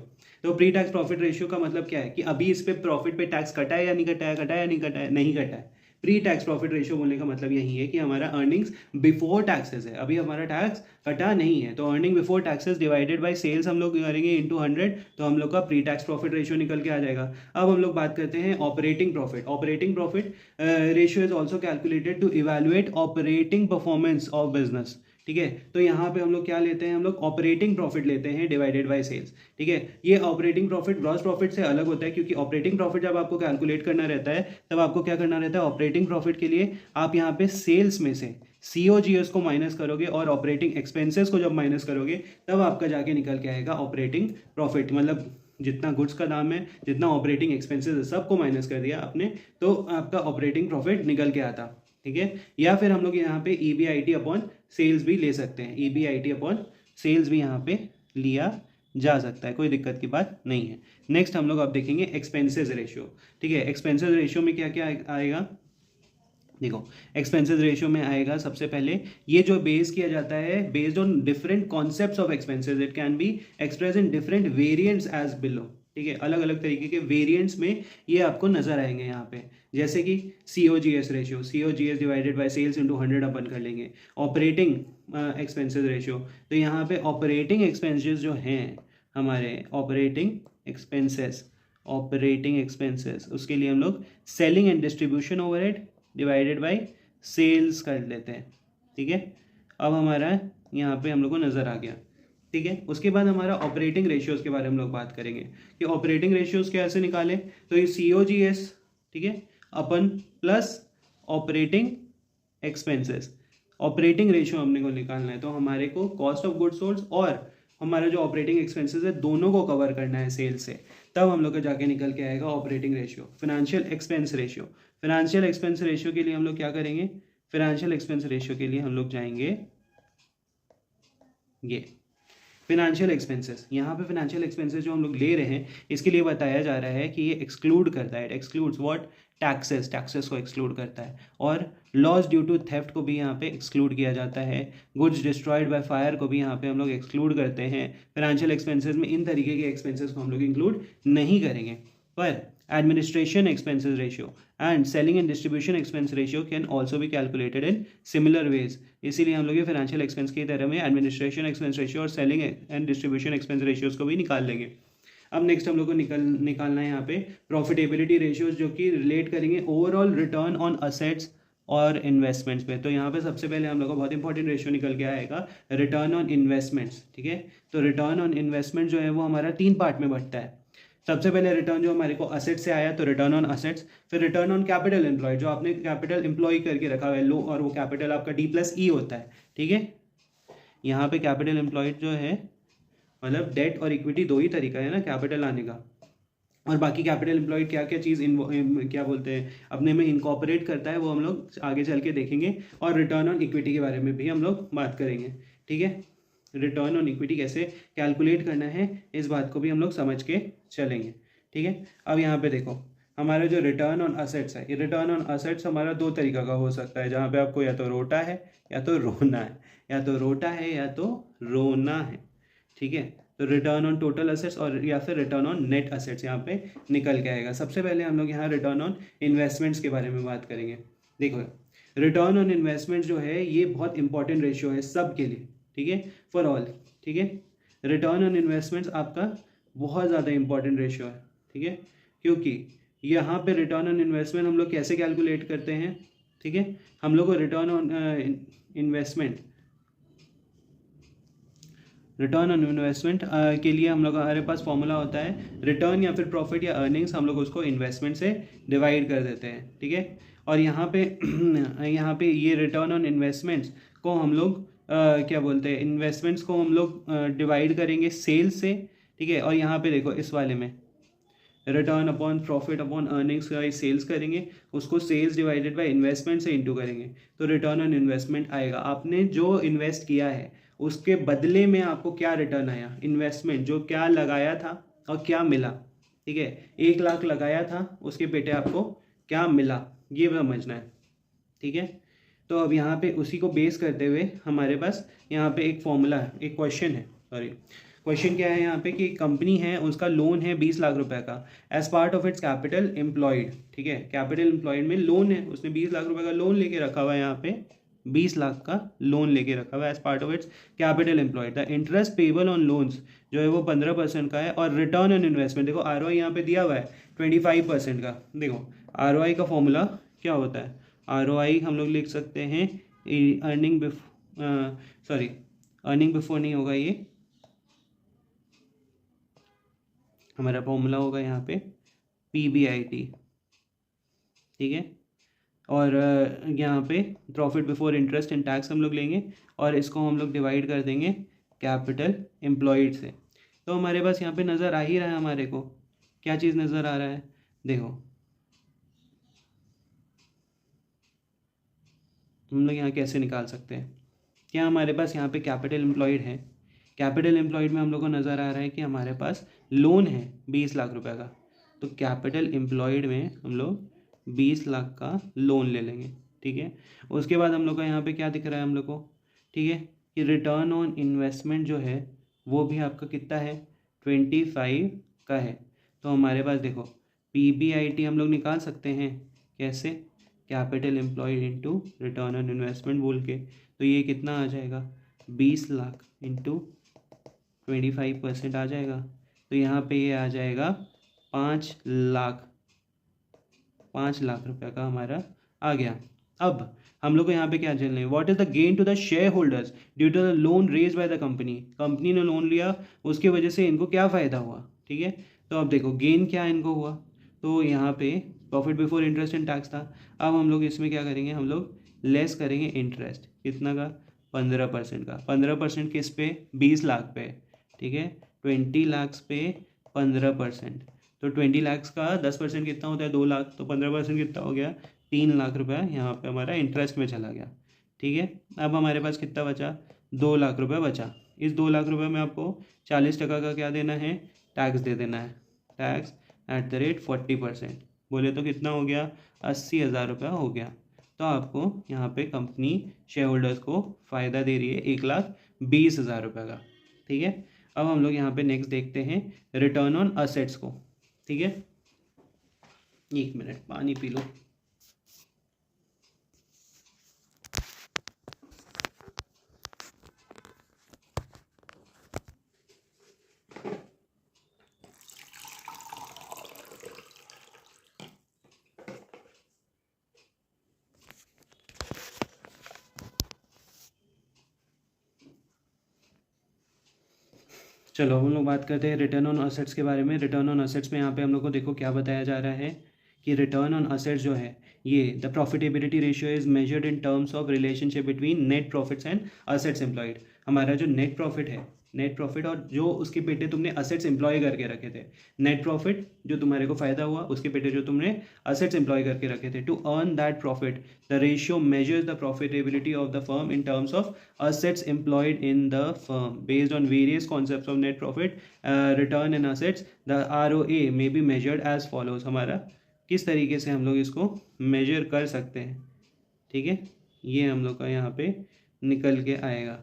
तो प्री टैक्स प्रॉफिट रेशियो का मतलब क्या है कि अभी इस पे प्रॉफिट पे टैक्स कटा है या नहीं कटा है, कटा है या नहीं कटा है, नहीं कटा है। प्री टैक्स प्रॉफिट रेशियो बोलने का मतलब यही है कि हमारा अर्निंग्स बिफोर टैक्सेस है, अभी हमारा टैक्स कटा नहीं है। तो earning before taxes divided by sales हम लोग करेंगे इंटू 100, तो हम लोग का प्री टैक्स प्रॉफिट रेशियो निकल के आ जाएगा। अब हम लोग बात करते हैं operating profit. Operating profit ratio is also calculated to evaluate operating performance of business. ठीक है, तो यहाँ पे हम लोग क्या लेते हैं, हम लोग ऑपरेटिंग प्रॉफिट लेते हैं डिवाइडेड बाय सेल्स। ठीक है, ये ऑपरेटिंग प्रॉफिट ग्रॉस प्रॉफिट से अलग होता है, क्योंकि ऑपरेटिंग प्रॉफिट जब आपको कैलकुलेट करना रहता है तब आपको क्या करना रहता है, ऑपरेटिंग प्रॉफिट के लिए आप यहाँ पे सेल्स में से COGS को माइनस करोगे और ऑपरेटिंग एक्सपेंसेस को जब माइनस करोगे तब आपका जाके निकल के आएगा ऑपरेटिंग प्रॉफिट। मतलब जितना गुड्स का दाम है, जितना ऑपरेटिंग एक्सपेंसेस है, सबको माइनस कर दिया आपने तो आपका ऑपरेटिंग प्रॉफिट निकल के आता। ठीक है, या फिर हम लोग यहाँ पे EBIT अपॉन सेल्स भी ले सकते हैं। EBIT अपॉन सेल्स भी यहाँ पे लिया जा सकता है, कोई दिक्कत की बात नहीं है। नेक्स्ट हम लोग अब देखेंगे एक्सपेंसेस रेशियो। ठीक है, एक्सपेंसेस रेशियो में क्या क्या आएगा, देखो एक्सपेंसेस रेशियो में आएगा सबसे पहले ये जो बेस किया जाता है based on different concepts of expenses, it can be express in different variants as below. ठीक है, अलग अलग तरीके के वेरिएंट्स में ये आपको नजर आएंगे यहाँ पे, जैसे कि COGS ratio, COGS divided by sales into 100 अपन कर लेंगे। ऑपरेटिंग एक्सपेंसेस रेशियो, तो यहाँ पे ऑपरेटिंग एक्सपेंसेस जो हैं हमारे ऑपरेटिंग एक्सपेंसेस उसके लिए हम लोग selling and distribution overhead divided by sales कर लेते हैं। ठीक है, अब हमारा यहाँ पे हम लोग को नज़र आ गया। ठीक है, उसके बाद हमारा ऑपरेटिंग रेशियोज़ के बारे में हम लोग बात करेंगे कि ऑपरेटिंग रेशियोज़ कैसे निकालें। तो ये COGS, ठीक है, अपन plus operating expenses, operating ratio हमने को निकालना है। तो हमारे को कॉस्ट ऑफ गुड्स सोल्ड और हमारा जो ऑपरेटिंग एक्सपेंसेस है दोनों को कवर करना है सेल्स से, तब हम लोग को जाके निकल के आएगा operating ratio. Financial expense ratio, financial expense ratio के लिए हम लोग क्या करेंगे, फाइनेंशियल एक्सपेंस रेशियो के लिए हम लोग जाएंगे ये फिनेंशियल एक्सपेंसेस। यहाँ पे फिनेंशियल एक्सपेंसेस जो हम लोग ले रहे हैं इसके लिए बताया जा रहा है कि ये एक्सक्लूड करता है, एक्सक्लूड्स व्हाट, टैक्सेस को एक्सक्लूड करता है, और लॉस ड्यू टू थेफ्ट को भी यहाँ पे एक्सक्लूड किया जाता है, गुड्स डिस्ट्रॉयड बाय फायर को भी यहाँ पे हम लोग एक्सक्लूड करते हैं। फाइनेंशियल एक्सपेंसेस में इन तरीके के एक्सपेंसेस को हम लोग इंक्लूड नहीं करेंगे। पर administration expenses ratio and selling and distribution expense ratio can also भी कैलकुलेटेड इन सिमिलर वेज। इसीलिए हम लोग ये फाइनेंशियल एक्सपेंस की तरह में एडमिनिस्ट्रेशन एक्सपेंस रेशियो और selling and distribution expense ratios को भी निकाल लेंगे। अब नेक्स्ट हम लोग को निकालना है यहाँ पे प्रॉफिटेबिलिटी रेशियोज, जो कि रिलेट करेंगे ओवरऑल रिटर्न ऑन असेट्स और इन्वेस्टमेंट्स पे। तो यहाँ पे सबसे पहले हम लोग को बहुत इंपॉर्टेंट रेशियो निकल के आएगा रिटर्न ऑन इन्वेस्टमेंट्स। ठीक है, तो रिटर्न ऑन इन्वेस्टमेंट जो है वो हमारा 3 पार्ट में बंटता है। सबसे पहले रिटर्न जो हमारे को असेट से आया तो रिटर्न ऑन असेट्स, फिर रिटर्न ऑन कैपिटल एम्प्लॉय, जो आपने कैपिटल एम्प्लॉय करके रखा हुआ है लो, और वो कैपिटल आपका D+E होता है। ठीक है, यहाँ पे कैपिटल एम्प्लॉयड जो है मतलब डेट और इक्विटी दो ही तरीका है ना कैपिटल आने का, और बाकी कैपिटल एम्प्लॉयड क्या क्या चीज़ क्या बोलते हैं अपने में इनकॉर्पोरेट करता है वो हम लोग आगे चल के देखेंगे, और रिटर्न ऑन इक्विटी के बारे में भी हम लोग बात करेंगे। ठीक है, रिटर्न ऑन इक्विटी कैसे कैलकुलेट करना है इस बात को भी हम लोग समझ के चलेंगे। ठीक है, अब यहाँ पे देखो हमारा जो रिटर्न ऑन असेट्स है, ये रिटर्न ऑन असेट्स हमारा 2 तरीका का हो सकता है, जहाँ पे आपको या तो रोटा है या तो रोना है, या तो रोटा है या तो रोना है। ठीक है, तो रिटर्न ऑन टोटल असेट्स और या फिर रिटर्न ऑन नेट असेट्स यहाँ पे निकल के आएगा। सबसे पहले हम लोग यहाँ रिटर्न ऑन इन्वेस्टमेंट्स के बारे में बात करेंगे। देखो रिटर्न ऑन इन्वेस्टमेंट जो है ये बहुत इंपॉर्टेंट रेशियो है सब के लिए। ठीक है, फॉर ऑल। ठीक है, रिटर्न ऑन इन्वेस्टमेंट्स आपका बहुत ज़्यादा इंपॉर्टेंट रेशियो है। ठीक है, क्योंकि यहाँ पे रिटर्न ऑन इन्वेस्टमेंट हम लोग कैसे कैलकुलेट करते हैं। ठीक है, हम लोग को रिटर्न ऑन इन्वेस्टमेंट के लिए हम लोग हमारे पास फॉर्मूला होता है रिटर्न या फिर प्रॉफिट या अर्निंग्स, हम लोग उसको इन्वेस्टमेंट से डिवाइड कर देते हैं। ठीक है, और यहाँ पे ये रिटर्न ऑन इन्वेस्टमेंट्स को हम लोग क्या बोलते हैं, इन्वेस्टमेंट्स को हम लोग डिवाइड करेंगे सेल्स से। ठीक है, और यहाँ पे देखो इस वाले में return upon profit upon earnings का सेल्स करेंगे, उसको सेल्स डिवाइडेड बाय इन्वेस्टमेंट से इंटू करेंगे तो रिटर्न ऑन इन्वेस्टमेंट आएगा। आपने जो इन्वेस्ट किया है उसके बदले में आपको क्या रिटर्न आया, इन्वेस्टमेंट जो क्या लगाया था और क्या मिला, ठीक है। 1 लाख लगाया था, उसके पेटे आपको क्या मिला, ये समझना है, ठीक है। तो अब यहाँ पे उसी को बेस करते हुए हमारे पास यहाँ पे एक फॉर्मूला है, एक क्वेश्चन है, सॉरी क्वेश्चन क्या है यहाँ पे कि कंपनी है, उसका लोन है 20 लाख रुपए का as part of its capital employed, ठीक है। कैपिटल एम्प्लॉयड में लोन है, उसने 20 लाख रुपए का लोन लेके रखा हुआ है, यहाँ पे 20 लाख का लोन लेके रखा हुआ है as part of its capital employed. The interest payable on loans जो है वो 15% का है, और रिटर्न ऑन इन्वेस्टमेंट देखो ROI यहाँ पे दिया हुआ है 25% का। देखो ROI का फॉर्मूला क्या होता है, ROI हम लोग लिख सकते हैं अर्निंग अर्निंग बिफोर नहीं होगा, ये हमारा फॉर्मूला होगा यहाँ पे PBIT, ठीक है। और यहाँ पे profit before interest and tax हम लोग लेंगे और इसको हम लोग डिवाइड कर देंगे कैपिटल एम्प्लॉयड से। तो हमारे पास यहाँ पे नज़र आ ही रहा है, हमारे को क्या चीज़ नज़र आ रहा है, देखो हम लोग यहाँ कैसे निकाल सकते हैं, क्या हमारे पास यहाँ पे कैपिटल एम्प्लॉयड है, कैपिटल एम्प्लॉयड में हम लोग को नज़र आ रहा है कि हमारे पास लोन है 20 लाख रुपए का, तो कैपिटल एम्प्लॉयड में हम लोग 20 लाख का लोन ले लेंगे, ठीक है। उसके बाद हम लोग का यहाँ पे क्या दिख रहा है हम लोग को, ठीक है, कि रिटर्न ऑन इन्वेस्टमेंट जो है वो भी आपका कितना है 25 का है। तो हमारे पास देखो PBIT हम लोग निकाल सकते हैं, कैसे, capital employed into return on investment बोल के, तो ये कितना आ जाएगा 20 लाख इंटू 25% आ जाएगा, तो यहाँ पे ये आ जाएगा 5 लाख रुपए का हमारा आ गया। अब हम लोग को यहाँ पे क्या चलना है, what is the gain to the share holders due to the loan raise by the company, company ने लोन लिया उसके वजह से इनको क्या फ़ायदा हुआ, ठीक है। तो अब देखो गेन क्या इनको हुआ, तो यहाँ पे profit before interest and tax था, अब हम लोग इसमें क्या करेंगे, हम लोग लेस करेंगे इंटरेस्ट, कितना का 15% का, 15% किस पे 20 लाख पे, ठीक है, 20 लाख पे 15%, तो 20 लाख का 10% कितना होता है 2 लाख, तो 15% कितना हो गया 3 लाख रुपया यहाँ पे हमारा इंटरेस्ट में चला गया, ठीक है। अब हमारे पास कितना बचा 2 लाख रुपया बचा, इस 2 लाख रुपये में आपको 40% का क्या देना है, टैक्स दे देना है, टैक्स @ 40%, बोले तो कितना हो गया 80,000 रुपया हो गया। तो आपको यहाँ पे कंपनी शेयर होल्डर्स को फ़ायदा दे रही है 1,20,000 रुपये का, ठीक है। अब हम लोग यहाँ पे नेक्स्ट देखते हैं रिटर्न ऑन असेट्स को, ठीक है। 1 मिनट पानी पी लो। चलो हम लोग बात करते हैं रिटर्न ऑन असेट्स के बारे में। रिटर्न ऑन असेट्स में यहाँ पे हम लोग को देखो क्या बताया जा रहा है कि रिटर्न ऑन असेट्स जो है ये the profitability ratio is measured in terms of relationship between net profits and assets employed. हमारा जो नेट प्रॉफिट है, नेट प्रॉफिट और जो उसके पेटे तुमने असेट्स एम्प्लॉय करके रखे थे, नेट प्रॉफिट जो तुम्हारे को फ़ायदा हुआ उसके पेटे जो तुमने असेट्स एम्प्लॉय करके रखे थे, to earn that profit the ratio measures the profitability of the firm in terms of assets employed in the firm based on various concepts of net profit, return and assets. The ROA may be measured as follows। हमारा किस तरीके से हम लोग इसको major कर सकते हैं, ठीक है, ये हम लोग का यहाँ पे निकल के आएगा।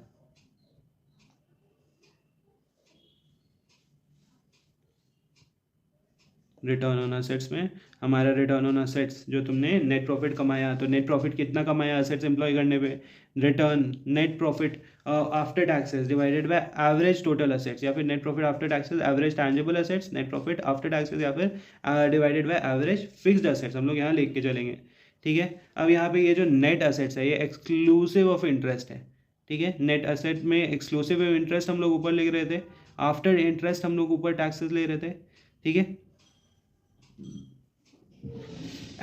रिटर्न ऑन असेट्स में हमारा रिटर्न ऑन असेट्स जो तुमने नेट प्रॉफिट कमाया, तो नेट प्रॉफिट कितना कमाया असेट्स एम्प्लॉय करने पे, return net profit after taxes divided by average total assets, या फिर net profit after taxes average tangible assets, net profit after taxes, या फिर divided by average fixed assets, हम लोग यहाँ लेके के चलेंगे, ठीक है। अब यहाँ पे ये जो नेट असेट्स है ये एक्सक्लूसिव ऑफ इंटरेस्ट है, ठीक है। नेट असेट में एक्सक्लूसिव ऑफ इंटरेस्ट हम लोग ऊपर लिख रहे थे, आफ्टर इंटरेस्ट हम लोग ऊपर टैक्सेस ले रहे थे, ठीक है।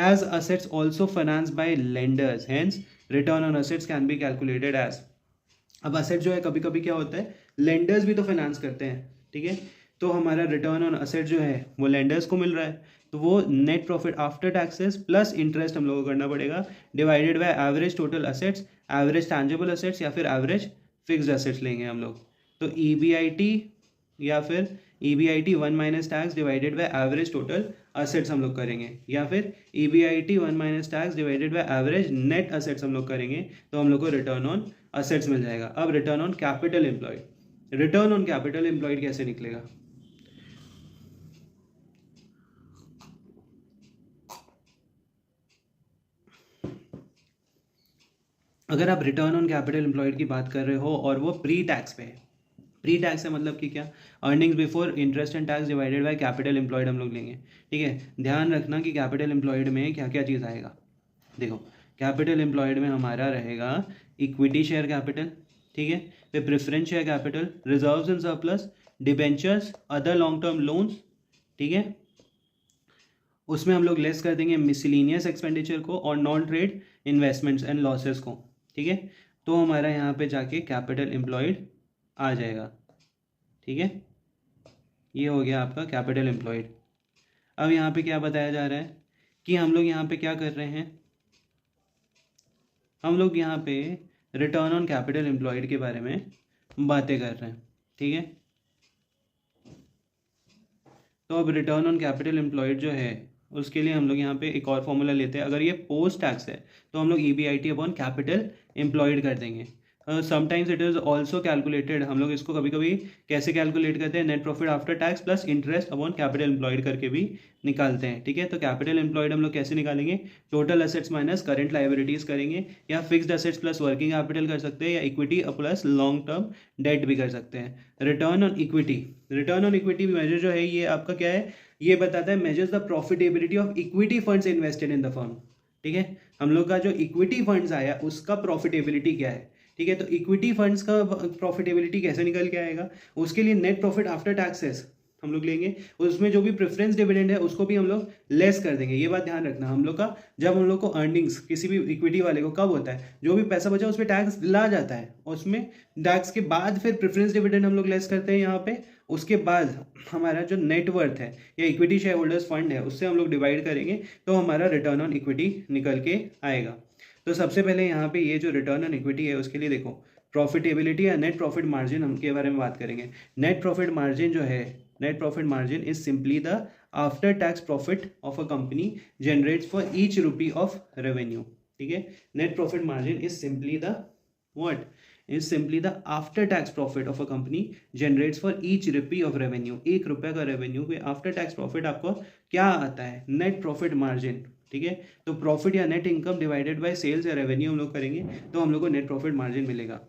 As assets also financed by lenders, hence return on assets can be calculated as। अब असेट जो है कभी कभी क्या होता है लेंडर्स भी तो फाइनेंस करते हैं, ठीक है। तो हमारा रिटर्न ऑन असेट जो है वो लेंडर्स को मिल रहा है, तो वो net profit after taxes plus interest हम लोग को करना पड़ेगा, divided by average total assets, average tangible assets या फिर एवरेज फिक्स्ड असेट्स लेंगे हम लोग। तो EBIT या फिर EBIT 1 minus tax divided by average total assets हम लोग करेंगे, या फिर EBIT 1 minus tax divided by average net assets हम लोग करेंगे, तो हम लोग को रिटर्न ऑन असेट्स मिल जाएगा। अब return on capital employed, return on capital employed कैसे निकलेगा? अगर आप रिटर्न ऑन कैपिटल एम्प्लॉयड की बात कर रहे हो और वो प्री टैक्स पे है, प्री टैक्स है मतलब कि क्या, earnings before interest and tax divided by capital employed हम लोग लेंगे। ठीक है, ध्यान रखना कि कैपिटल एम्प्लॉयड में क्या क्या चीज़ आएगा। देखो, कैपिटल एम्प्लॉयड में हमारा रहेगा इक्विटी शेयर कैपिटल, ठीक है, फिर preference share capital, reserves and surplus, debentures, other long term loans, ठीक है, उसमें हम लोग लेस कर देंगे मिसलिनियस एक्सपेंडिचर को और non trade investments and losses को। ठीक है, तो हमारा यहाँ पे जाके कैपिटल एम्प्लॉयड आ जाएगा। ठीक है, ये हो गया आपका कैपिटल एम्प्लॉयड। अब यहाँ पे क्या बताया जा रहा है कि हम लोग यहाँ पे क्या कर रहे हैं, हम लोग यहाँ पे रिटर्न ऑन कैपिटल एम्प्लॉयड के बारे में बातें कर रहे हैं। ठीक है, तो अब रिटर्न ऑन कैपिटल एम्प्लॉयड जो है उसके लिए हम लोग यहाँ पे एक और फॉर्मूला लेते हैं। अगर ये पोस्ट टैक्स है तो हम लोग EBIT अपॉन कैपिटल एम्प्लॉयड कर देंगे। Sometimes it is also calculated, हम लोग इसको कभी कभी कैसे कैलकुलेट करते हैं, net profit after tax plus interest upon capital employed करके भी निकालते हैं। ठीक है, तो कैपिटल एम्प्लॉयड हम लोग कैसे निकालेंगे, total assets minus current liabilities करेंगे, या fixed assets plus working capital कर सकते हैं, या equity plus long term debt भी कर सकते हैं। Return on equity, return on equity measure जो है ये आपका क्या है, ये बताता है measures the profitability of equity funds invested in the firm. ठीक है, हम लोग का जो इक्विटी फंड्स आया उसका प्रॉफिटेबिलिटी क्या है। ठीक है, तो इक्विटी फंड्स का प्रॉफिटेबिलिटी कैसे निकल के आएगा, उसके लिए नेट प्रॉफिट आफ्टर टैक्सेस हम लोग लेंगे, उसमें जो भी प्रेफरेंस डिविडेंड है उसको भी हम लोग लेस कर देंगे। ये बात ध्यान रखना, हम लोग का जब हम लोग को अर्निंग्स किसी भी इक्विटी वाले को कब होता है, जो भी पैसा बचा उस पर टैक्स ला जाता है, उसमें टैक्स के बाद फिर प्रेफरेंस डिविडेंड हम लोग लेस करते हैं यहाँ पे, उसके बाद हमारा जो नेटवर्थ है या इक्विटी शेयर होल्डर्स फंड है उससे हम लोग डिवाइड करेंगे, तो हमारा रिटर्न ऑन इक्विटी निकल के आएगा। तो सबसे पहले यहाँ पे ये जो रिटर्न ऑन इक्विटी है उसके लिए देखो, प्रॉफिटेबिलिटी या नेट प्रॉफिट मार्जिन हम के बारे में बात करेंगे। नेट प्रॉफिट मार्जिन जो है, net profit margin is simply the after tax profit of a company generates for each rupee of revenue. ठीक है, net profit margin is simply the what, is simply the after tax profit of a company generates for each rupee of revenue। एक रुपये का revenue पे after tax profit आपको क्या आता है, नेट प्रॉफिट मार्जिन। ठीक है, तो प्रॉफिट या net income divided by sales या रेवेन्यू हम लोग करेंगे तो हम लोग को नेट प्रॉफिट मार्जिन मिलेगा।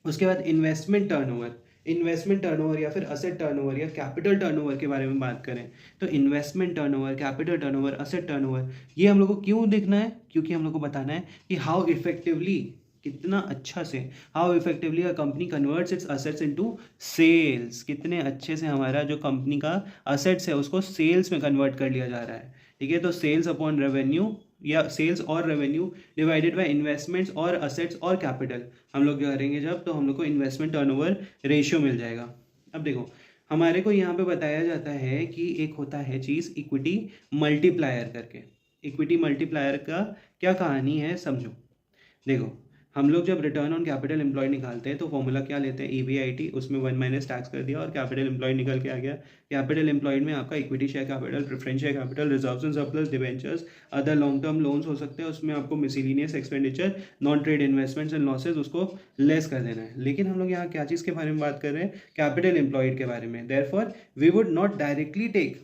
उसके बाद इन्वेस्टमेंट टर्नओवर, इन्वेस्टमेंट टर्नओवर या फिर असेट टर्नओवर या कैपिटल टर्नओवर के बारे में बात करें तो investment turnover, capital turnover, asset turnover, ये हम लोग को क्यों देखना है, क्योंकि हम लोग को बताना है कि हाउ इफेक्टिवली, कितना अच्छा से, how effectively a company converts its assets into sales, कितने अच्छे से हमारा जो कंपनी का असेट्स है उसको सेल्स में कन्वर्ट कर लिया जा रहा है। ठीक है, तो सेल्स अपॉन रेवेन्यू या सेल्स और रेवेन्यू डिवाइडेड बाय इन्वेस्टमेंट्स और असेट्स और कैपिटल हम लोग करेंगे जब, तो हम लोग को इन्वेस्टमेंट टर्नओवर रेशियो मिल जाएगा। अब देखो, हमारे को यहाँ पे बताया जाता है कि एक होता है चीज़ इक्विटी मल्टीप्लायर करके। इक्विटी मल्टीप्लायर का क्या कहानी है समझो। देखो, हम लोग जब रिटर्न ऑन कैपिटल एम्प्लॉयड निकालते हैं तो फॉर्मूला क्या लेते हैं, EBIT, उसमें 1 माइनस टैक्स कर दिया और कैपिटल एम्प्लॉयड निकल के आ गया। कैपिटल एम्प्लॉयड में आपका equity share capital, preference share capital, reserves and surplus, debentures, other long term loans हो सकते हैं, उसमें आपको miscellaneous expenditure, non trade investments and losses उसको लेस कर देना है। लेकिन हम लोग यहाँ क्या चीज़ के बारे में बात कर रहे हैं, कैपिटल एम्प्लॉयड के बारे में। Therefore we would not directly take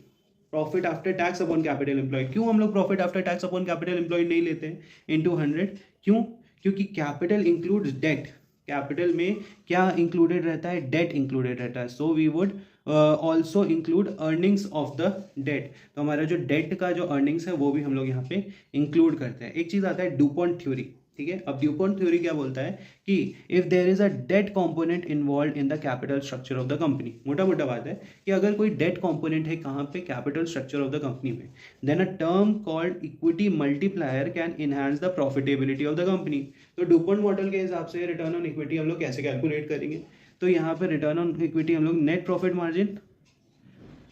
profit after tax upon capital employed. क्यों हम लोग profit after tax upon capital employed नहीं लेते हैं इनटू 100, क्यों, क्योंकि कैपिटल इंक्लूड्स डेट, कैपिटल में क्या इंक्लूडेड रहता है, डेट इंक्लूडेड रहता है। So we would also include earnings of the debt, तो हमारा जो डेट का जो अर्निंग्स है वो भी हम लोग यहाँ पे इंक्लूड करते हैं। एक चीज़ आता है ड्यूपॉन्ट थ्योरी। ठीक है, अब ड्यूपॉन्ट थ्योरी क्या बोलता है कि if there is a debt component involve in the capital structure of the company, मोटा मोटा बात है कि अगर कोई डेट कंपोनेंट है कहाँ पे, capital structure of the company में, then a term called equity multiplier can enhance the profitability of the company. तो ड्यूपॉन्ट मॉडल के हिसाब से रिटर्न ऑन इक्विटी हम लोग कैसे कैलकुलेट करेंगे, तो यहाँ पे रिटर्न ऑन इक्विटी हम लोग net profit margin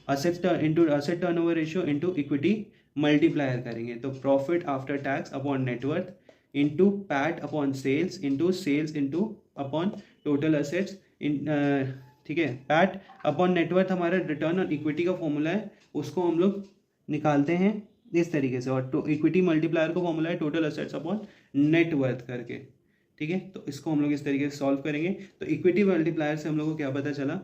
asset turnover ratio into equity multiplier करेंगे, तो profit after tax upon net worth into PAT upon sales into upon total assets in, ठीक है। पैट अपॉन नेटवर्थ हमारा रिटर्न ऑन इक्विटी का formula है, उसको हम लोग निकालते हैं इस तरीके से, और तो इक्विटी मल्टीप्लायर का फॉर्मूला है टोटल असेट्स अपॉन नेटवर्थ करके, ठीक है। तो इसको हम लोग इस तरीके से सॉल्व करेंगे। तो इक्विटी मल्टीप्लायर से हम लोग को क्या पता चला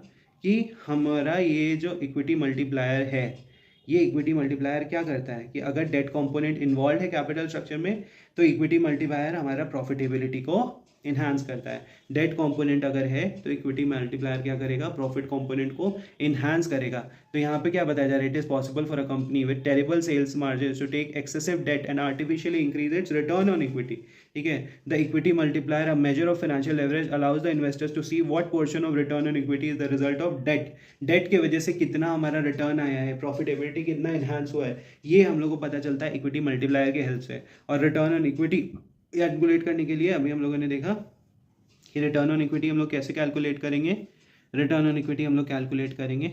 कि हमारा ये जो इक्विटी मल्टीप्लायर है, ये इक्विटी मल्टीप्लायर क्या करता है कि अगर डेट कंपोनेंट इन्वॉल्व है कैपिटल स्ट्रक्चर में, तो इक्विटी मल्टीप्लायर हमारा प्रॉफिटेबिलिटी को इन्हांस करता है। डेट कंपोनेंट अगर है तो इक्विटी मल्टीप्लायर क्या करेगा, प्रॉफिट कंपोनेंट को इन्हांस करेगा। तो यहाँ पे क्या बताया जा रहा है, it is possible for a company with terrible sales margin to take excessive debt and artificially increase its return on equity, ठीक है। The equity multiplier, a measure of financial leverage, allows the investors to see what portion of return on equity is the result of debt. Debt की वजह से कितना हमारा return आया है, profitability कितना इन्हांस हुआ है, ये हम लोग को पता चलता है इक्विटी मल्टीप्लायर के हेल्प से। और रिटर्न ऑन इक्विटी कैलकुलेट करने के लिए अभी हम लोगों ने देखा कि रिटर्न ऑन इक्विटी हम लोग कैसे कैलकुलेट करेंगे। रिटर्न ऑन इक्विटी हम लोग कैलकुलेट करेंगे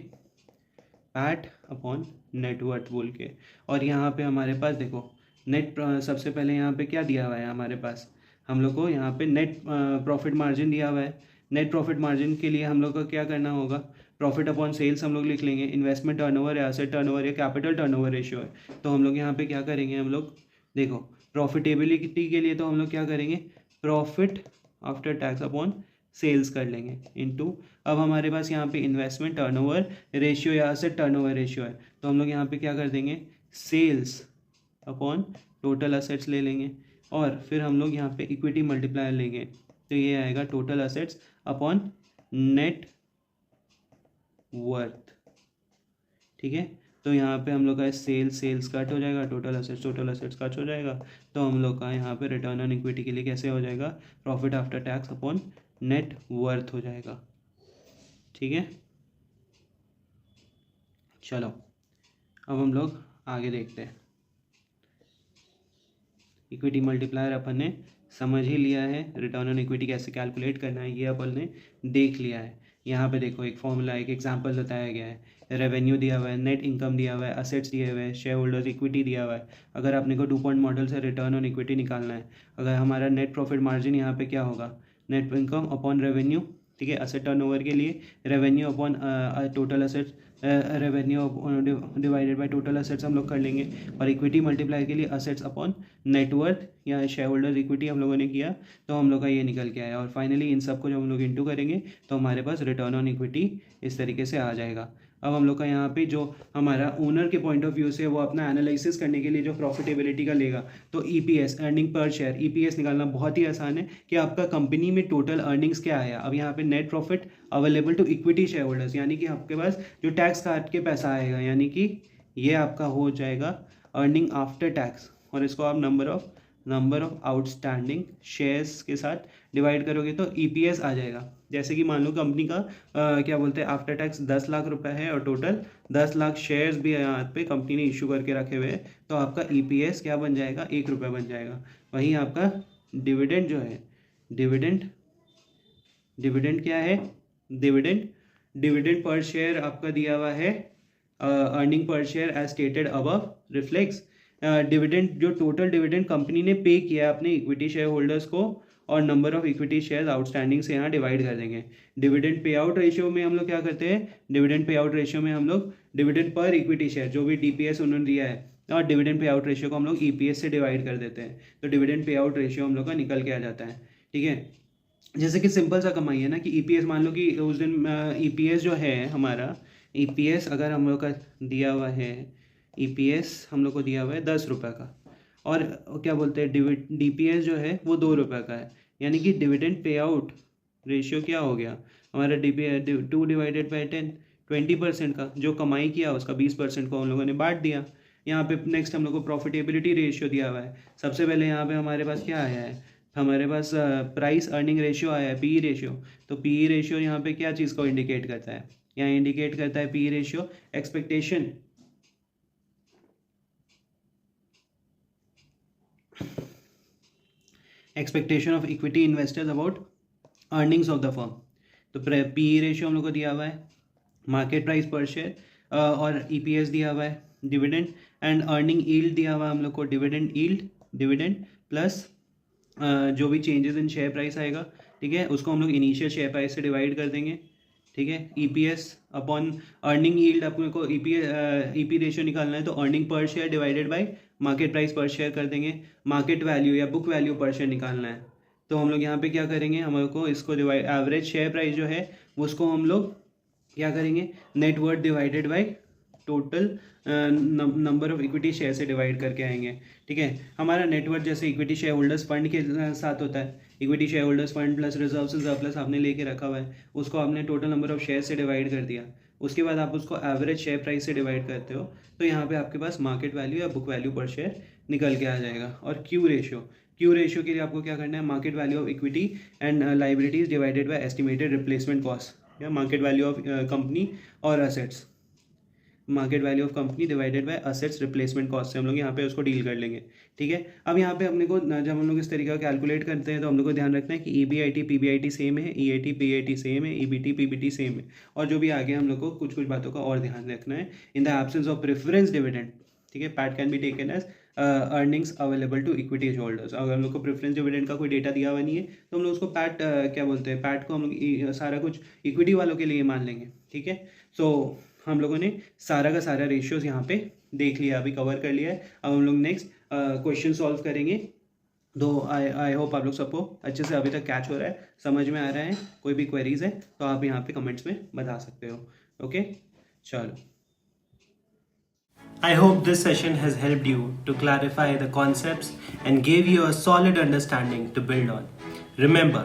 पैट अपॉन नेटवर्थ बोल के। और यहाँ पे हमारे पास देखो नेट, सबसे पहले यहाँ पे क्या दिया हुआ है हमारे पास, हम लोग को यहाँ पे नेट प्रॉफिट मार्जिन दिया हुआ है। नेट प्रॉफिट मार्जिन के लिए हम लोग को क्या करना होगा, प्रॉफिट अपॉन सेल्स हम लोग लिख लेंगे। इन्वेस्टमेंट टर्नओवर या एसेट टर्नओवर या कैपिटल टर्नओवर रेशियो है, तो हम लोग यहाँ पे क्या करेंगे, हम लोग देखो प्रॉफिटेबिलिटी के लिए तो हम लोग क्या करेंगे, profit after tax upon sales कर लेंगे इनटू, अब हमारे पास यहाँ पे इन्वेस्टमेंट टर्नओवर रेशियो या एसेट टर्नओवर रेशियो है, तो हम लोग यहाँ पे क्या कर देंगे, सेल्स अपॉन टोटल असेट्स ले लेंगे। और फिर हम लोग यहाँ पे इक्विटी मल्टीप्लायर लेंगे, तो ये आएगा total assets upon net worth, ठीक है। तो यहाँ पे हम लोग का सेल्स कट हो जाएगा, टोटल असेट्स कट हो जाएगा, तो हम लोग का यहाँ पे रिटर्न ऑन इक्विटी के लिए कैसे हो जाएगा, profit after tax upon net worth हो जाएगा, ठीक है। चलो अब हम लोग आगे देखते हैं। इक्विटी मल्टीप्लायर अपन ने समझ ही लिया है, रिटर्न ऑन इक्विटी कैसे कैलकुलेट करना है ये अपन ने देख लिया है। यहाँ पे देखो एक फॉर्मूला, एक एग्जांपल बताया गया है, रेवेन्यू दिया हुआ है, नेट इनकम दिया हुआ है, असेट्स दिए हुए हैं, शेयर होल्डर्स इक्विटी दिया हुआ है। अगर आपने को 2 पॉइंट मॉडल से रिटर्न ऑन इक्विटी निकालना है, अगर हमारा नेट प्रॉफिट मार्जिन यहाँ पे क्या होगा, नेट इनकम अपॉन रेवेन्यू, ठीक है। असेट टर्नओवर के लिए revenue upon total assets, revenue divided by total assets हम लोग कर लेंगे। और इक्विटी मल्टीप्लाई के लिए असेट्स अपॉन नेटवर्थ या शेयर होल्डर्स इक्विटी हम लोगों ने किया, तो हम लोग का ये निकल के आया। और फाइनली इन सब को जब हम लोग इंटू करेंगे तो हमारे पास रिटर्न ऑन इक्विटी इस तरीके से आ जाएगा। अब हम लोग का यहाँ पे जो हमारा ओनर के पॉइंट ऑफ व्यू से वो अपना एनालिसिस करने के लिए जो प्रॉफिटेबिलिटी का लेगा, तो EPS, earning per share, EPS निकालना बहुत ही आसान है कि आपका कंपनी में टोटल अर्निंग्स क्या आया। अब यहाँ पे net profit available to equity share holders, यानी कि आपके पास जो टैक्स काट के पैसा आएगा, यानी कि ये आपका हो जाएगा अर्निंग आफ्टर टैक्स, और इसको आप नंबर ऑफ आउटस्टैंडिंग शेयर्स के साथ डिवाइड करोगे तो ईपीएस आ जाएगा। जैसे कि मान लो कंपनी का क्या बोलते हैं आफ्टर टैक्स 10 लाख रुपए है और टोटल 10 लाख शेयर्स भी यहाँ पे कंपनी ने इशू करके रखे हुए हैं, तो आपका ईपीएस क्या बन जाएगा, 1 रुपये बन जाएगा। वहीं आपका डिविडेंड जो है, डिविडेंड क्या है, डिविडेंड पर शेयर आपका दिया हुआ है, earning per share as stated above reflects dividend, जो टोटल डिविडेंड कंपनी ने पे किया अपने इक्विटी शेयर होल्डर्स को, और number of equity shares outstanding से यहाँ डिवाइड कर देंगे। डिविडेंड पे आउट रेशियो में हम लोग क्या करते हैं, डिविडेंड पे आउट रेशियो में हम लोग डिविडेंड पर इक्विटी शेयर जो भी डीपीएस उन्होंने दिया है, और डिविडेंड पे आउट रेशियो को हम लोग ईपीएस से डिवाइड कर देते हैं, तो डिविडेंड पे आउट रेशियो हम लोग का निकल के आ जाता है, ठीक है। जैसे कि सिंपल सा कमाई है ना कि ईपीएस, मान लो कि उस दिन ईपीएस जो है हमारा, ईपीएस अगर हम लोग का दिया हुआ है, ईपीएस हम लोग को दिया हुआ है 10 रुपये का, और क्या बोलते हैं डीपीएस जो है वो 2 रुपये का है, यानी कि डिविडेंड पे आउट रेशियो क्या हो गया हमारा, 2 डिवाइडेड बाई 10, 20% का जो कमाई किया उसका 20% को हम लोगों ने बांट दिया। यहाँ पे नेक्स्ट हम लोग को प्रॉफिटेबिलिटी रेशियो दिया हुआ है। सबसे पहले यहाँ पे हमारे पास क्या आया है, हमारे पास प्राइस अर्निंग रेशियो आया है, पीई रेशियो। तो पीई रेशियो यहाँ पे क्या चीज़ को इंडिकेट करता है, यहाँ इंडिकेट करता है PE ratio expectation of equity investors about earnings of the firm. तो पीई रेशियो हम लोग को दिया हुआ है, मार्केट प्राइस पर शेयर और ईपीएस दिया हुआ है, डिविडेंड एंड अर्निंग यील्ड दिया हुआ है हम लोग को, डिविडेंड यील्ड, डिविडेंड प्लस जो भी चेंजेस इन शेयर प्राइस आएगा, ठीक है, उसको हम लोग इनिशियल शेयर प्राइस से डिवाइड कर देंगे, ठीक है। ईपीएस अपॉन अर्निंग यील्ड, अपने को ईपी रेशियो निकालना है तो earning per share divided by market price per share कर देंगे। मार्केट वैल्यू या बुक वैल्यू पर शेयर निकालना है तो हम लोग यहाँ पे क्या करेंगे, हमारे को इसको डिवाइड, एवरेज शेयर प्राइस जो है उसको हम लोग क्या करेंगे, net worth divided by total number of equity share से डिवाइड करके आएंगे, ठीक है। हमारा नेटवर्क जैसे इक्विटी शेयर होल्डर्स फंड के साथ होता है, equity share holders fund plus reserve से सरप्लस आपने लेके रखा हुआ है, उसको आपने टोटल नंबर ऑफ शेयर से डिवाइड कर दिया, उसके बाद आप उसको एवरेज शेयर प्राइस से डिवाइड करते हो तो यहाँ पे आपके पास मार्केट वैल्यू या बुक वैल्यू पर शेयर निकल के आ जाएगा। और क्यू रेशियो के लिए आपको क्या करना है, market value of equity and liabilities divided by estimated replacement cost या मार्केट वैल्यू ऑफ कंपनी और assets, market value of company divided by assets replacement cost से हम लोग यहाँ पे उसको डील कर लेंगे, ठीक है। अब यहाँ पे अपने को जब हम लोग इस तरीके का कैलकुलेट करते हैं तो हम लोग को ध्यान रखना है कि ईबीआईटी पीबीआईटी सेम है, ईएटी पीएटी सेम है, ईबीटी पीबीटी सेम है, और जो भी आगे हम लोग को कुछ कुछ बातों का और ध्यान रखना है। In the absence of preference dividend, ठीक है, PAT can be taken as earnings available to equity holders. अगर हम लोग को प्रेफरेंस डिविडेंड का कोई डेटा दिया हुआ नहीं है तो हम लोग उसको पैट क्या बोलते हैं, पैट को हम लोग सारा कुछ इक्विटी वालों के लिए मान लेंगे, ठीक है। सो हम लोगों ने सारा का सारा रेशियोज यहाँ पे देख लिया, अभी कवर कर लिया है। अब हम लोग नेक्स्ट क्वेश्चन सॉल्व करेंगे। दो आई होप आप लोग सबको अच्छे से अभी तक कैच हो रहा है, समझ में आ रहा है। कोई भी क्वेरीज है तो आप यहाँ पे कमेंट्स में बता सकते हो। ओके, चलो। I hope this session has helped you to clarify the concepts and gave you a solid understanding to build on. Remember,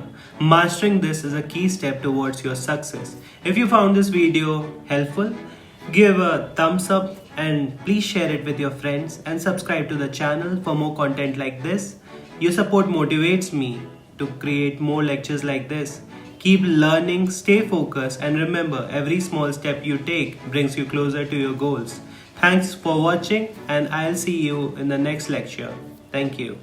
mastering this is a key step towards your success. If you found this video helpful, give a thumbs up and please share it with your friends and subscribe to the channel for more content like this. Your support motivates me to create more lectures like this. Keep learning, stay focused, and remember, every small step you take brings you closer to your goals. Thanks for watching, and I'll see you in the next lecture. Thank you.